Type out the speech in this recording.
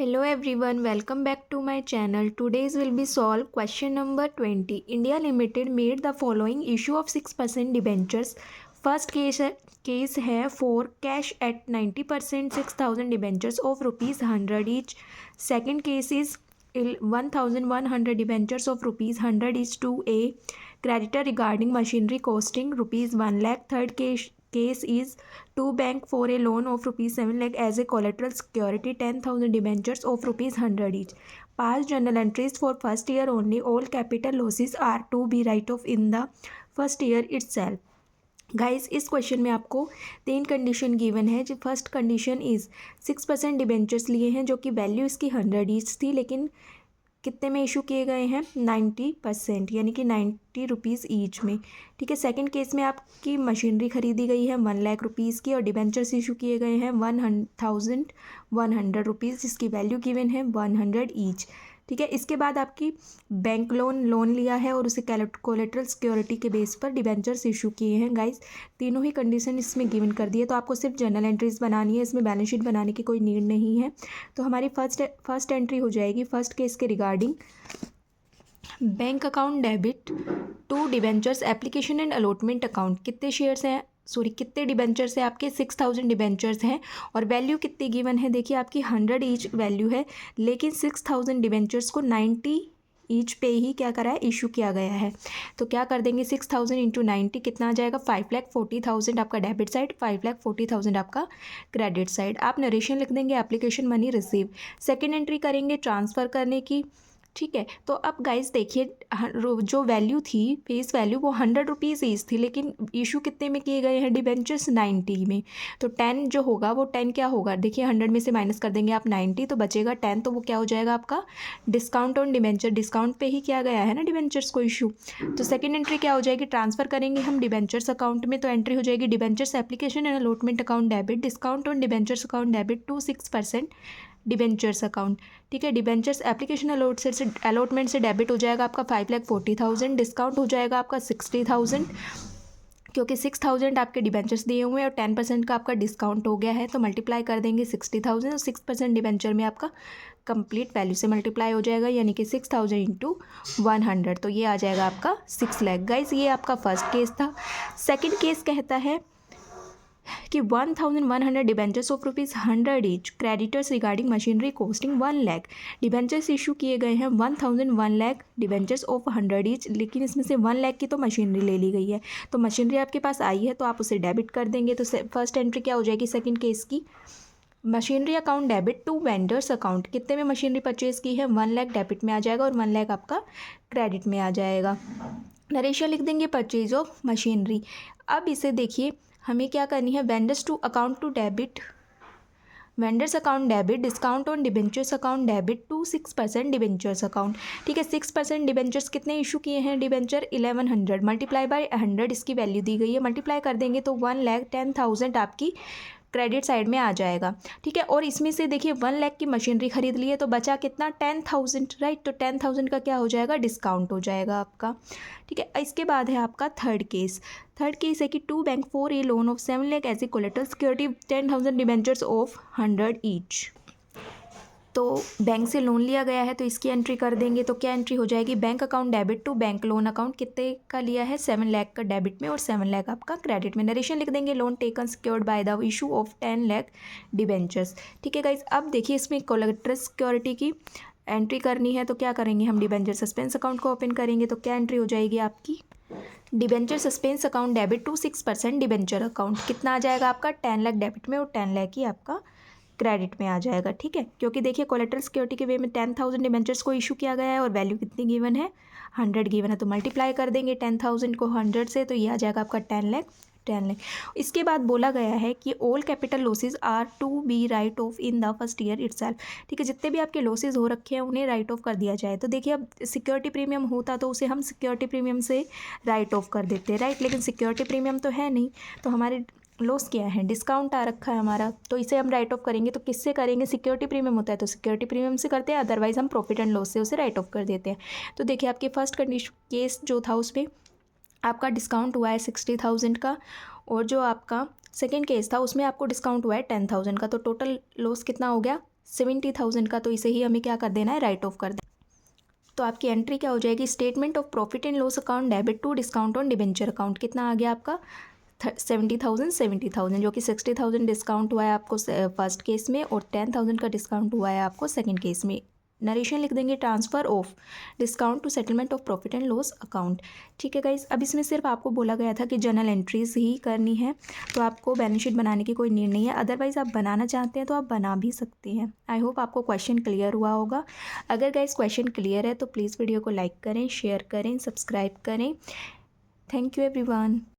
Hello everyone, welcome back to my channel. Today's will be solve question number 20. India Limited made the following issue of 6% debentures. First case है for cash at 90% 6,000 debentures of rupees 100 each. Second case is 1,100 debentures of rupees 100 each to a creditor regarding machinery costing rupees 1 lakh. Third case is to bank for a loan of rupees 7 lakh as a collateral security 10,000 debentures of rupees 100 each. Past journal entries for first year only. All capital losses are to be write off in the first year itself. Guys इस question में आपको तीन condition given है। जो first condition is 6% debentures लिए हैं जो कि वैल्यू इसकी 100 ईच थी, लेकिन कितने में इशू किए गए हैं 90%, यानी कि 90 रुपीज़ ईच में। ठीक है। सेकंड केस में आपकी मशीनरी खरीदी गई है 1 लाख रुपीज़ की और डिबेंचर्स इशू किए गए हैं 1,100 रुपीज़ जिसकी वैल्यू गिवन है 100 ईच। ठीक है। इसके बाद आपकी बैंक लोन लिया है और उसे कोलेटरल सिक्योरिटी के बेस पर डिबेंचर्स इशू किए हैं। गाइस तीनों ही कंडीशन इसमें गिवन कर दी है, तो आपको सिर्फ जर्नल एंट्रीज बनानी है, इसमें बैलेंस शीट बनाने की कोई नीड नहीं है। तो हमारी फर्स्ट एंट्री हो जाएगी फर्स्ट केस के regarding bank account debit to debentures application and allotment account. कितने शेयर्स हैं, कितने डिबेंचर्स हैं आपके 6,000 डिबेंचर्स हैं और वैल्यू कितनी गिवन है, देखिए आपकी 100 ईच वैल्यू है, लेकिन 6,000 डिबेंचर्स को 90 ईच पे ही क्या करा है, इशू किया गया है। तो क्या कर देंगे 6,000 इंटू 90 कितना आ जाएगा 5,40,000 आपका डेबिट साइड, 5,40,000 आपका क्रेडिट साइड। आप नरेशन लिख देंगे application money receive. Second entry करेंगे ट्रांसफ़र करने की। ठीक है। तो अब गाइस देखिए जो वैल्यू थी फेस वैल्यू वो 100 रुपीज़ ईच थी, लेकिन इशू कितने में किए गए हैं डिबेंचर्स 90 में। तो 10 जो होगा वो 10 क्या होगा, देखिए 100 में से माइनस कर देंगे आप 90 तो बचेगा 10, तो वो क्या हो जाएगा आपका डिस्काउंट ऑन डिबेंचर। डिस्काउंट पे ही किया गया है ना डिबेंचर्स को इशू। तो सेकेंड एंट्री क्या हो जाएगी, ट्रांसफ़र करेंगे हम डिबेंचर्स अकाउंट में, तो एंट्री हो जाएगी debentures application and allotment account debit discount on debentures account debit to 6% debentures account. ठीक है। डिबेंचर्स एप्लीकेशन अलॉटमेंट से डेबिट हो जाएगा आपका 5,40,000, डिस्काउंट हो जाएगा आपका 60,000 क्योंकि 6,000 आपके डिबेंचर्स दिए हुए हैं और 10% का आपका डिस्काउंट हो गया है, तो मल्टीप्लाई कर देंगे 60,000 और 6% डिबेंचर में आपका कंप्लीट वैल्यू से मल्टीप्लाई हो जाएगा, यानी कि 6,000 इंटू 100, तो ये आ जाएगा आपका 6 लाख। गाइस ये आपका फर्स्ट केस था। सेकेंड केस कहता है कि 1,100 debentures of rupees 100 each creditors regarding machinery costing 1 lakh. Debentures issue किए गए हैं 1,100 लाख डिबेंचर्स ऑफ 100 ईच, लेकिन इसमें से 1 लाख की तो मशीनरी ले ली गई है, तो मशीनरी आपके पास आई है तो आप उसे डेबिट कर देंगे। तो फर्स्ट एंट्री क्या हो जाएगी सेकेंड केस की, machinery account debit to vendors account. कितने में मशीनरी परचेज की है 1 लाख डेबिट में आ जाएगा और 1 लाख आपका क्रेडिट में आ जाएगा। नरेशन लिख देंगे परचेज ऑफ मशीनरी। अब इसे देखिए हमें क्या करनी है, vendors to account to debit vendors account debit discount on debentures account debit to 6% debentures account. ठीक है। 6% डिबेंचर्स कितने इशू किए हैं डिबेंचर 1,100 मल्टीप्लाई बाय 100 इसकी वैल्यू दी गई है, मल्टीप्लाई कर देंगे तो 1,10,000 आपकी क्रेडिट साइड में आ जाएगा। ठीक है। और इसमें से देखिए 1 लाख की मशीनरी खरीद ली है तो बचा कितना 10,000, राइट। तो 10,000 का क्या हो जाएगा डिस्काउंट हो जाएगा आपका। ठीक है। इसके बाद है आपका थर्ड केस है कि to bank for a loan of 7 lakh as a collateral security 10,000 debentures of 100 each. तो बैंक से लोन लिया गया है तो इसकी एंट्री कर देंगे, तो क्या एंट्री हो जाएगी bank account debit to bank loan account. कितने का लिया है 7 लाख का डेबिट में और 7 लाख आपका क्रेडिट में। नरेशन लिख देंगे loan taken secured by the issue of 10 lakh debentures. ठीक है गाइज। अब देखिए इसमें कोलेटरल सिक्योरिटी की एंट्री करनी है, तो क्या करेंगे हम डिबेंचर सस्पेंस अकाउंट को ओपन करेंगे, तो क्या एंट्री हो जाएगी आपकी debenture suspense account debit to 6% debenture account. कितना आ जाएगा आपका 10 लाख डेबिट में और 10 लाख ही आपका क्रेडिट में आ जाएगा। ठीक है। क्योंकि देखिए कोलेटरल सिक्योरिटी के वे में 10,000 डिबेंचर्स को इशू किया गया है और वैल्यू कितनी गिवन है 100 गिवन है, तो मल्टीप्लाई कर देंगे 10,000 को 100 से, तो ये आ जाएगा आपका 10 लाख। इसके बाद बोला गया है कि all capital losses are to be write off in the first year itself. ठीक है। जितने भी आपके लॉसेज हो रखे हैं उन्हें राइट ऑफ कर दिया जाए। तो देखिए अब सिक्योरिटी प्रीमियम होता तो उसे हम सिक्योरिटी प्रीमियम से राइट ऑफ कर देते, राइट, लेकिन सिक्योरिटी प्रीमियम तो है नहीं, तो हमारे लॉस क्या है डिस्काउंट आ रखा है हमारा, तो इसे हम राइट ऑफ करेंगे। तो किससे करेंगे, सिक्योरिटी प्रीमियम होता है तो सिक्योरिटी प्रीमियम से करते हैं, अदरवाइज हम प्रॉफिट एंड लॉस से उसे राइट ऑफ कर देते हैं। तो देखिए आपके फर्स्ट कंडीशन केस जो था उसमें आपका डिस्काउंट हुआ है 60,000 का, और जो आपका सेकेंड केस था उसमें आपको डिस्काउंट हुआ है 10,000 का, तो टोटल लॉस कितना हो गया 70,000 का, तो इसे ही हमें क्या कर देना है, राइट ऑफ कर देना। तो आपकी एंट्री क्या हो जाएगी, statement of profit and loss account debit to discount on debenture account. कितना आ गया आपका 70,000, जो कि 60,000 डिस्काउंट हुआ है आपको फर्स्ट केस में और 10,000 का डिस्काउंट हुआ है आपको सेकंड केस में। नरेशन लिख देंगे transfer of discount to settlement of profit and loss account. ठीक है गाइस, अब इसमें सिर्फ आपको बोला गया था कि जर्नल एंट्रीज ही करनी है, तो आपको बैलेंस शीट बनाने की कोई नीड नहीं है। अदरवाइज़ आप बनाना चाहते हैं तो आप बना भी सकते हैं। आई होप आपको क्वेश्चन क्लियर हुआ होगा। अगर गाइस क्वेश्चन क्लियर है तो प्लीज़ वीडियो को लाइक करें, शेयर करें, सब्सक्राइब करें। Thank you everyone.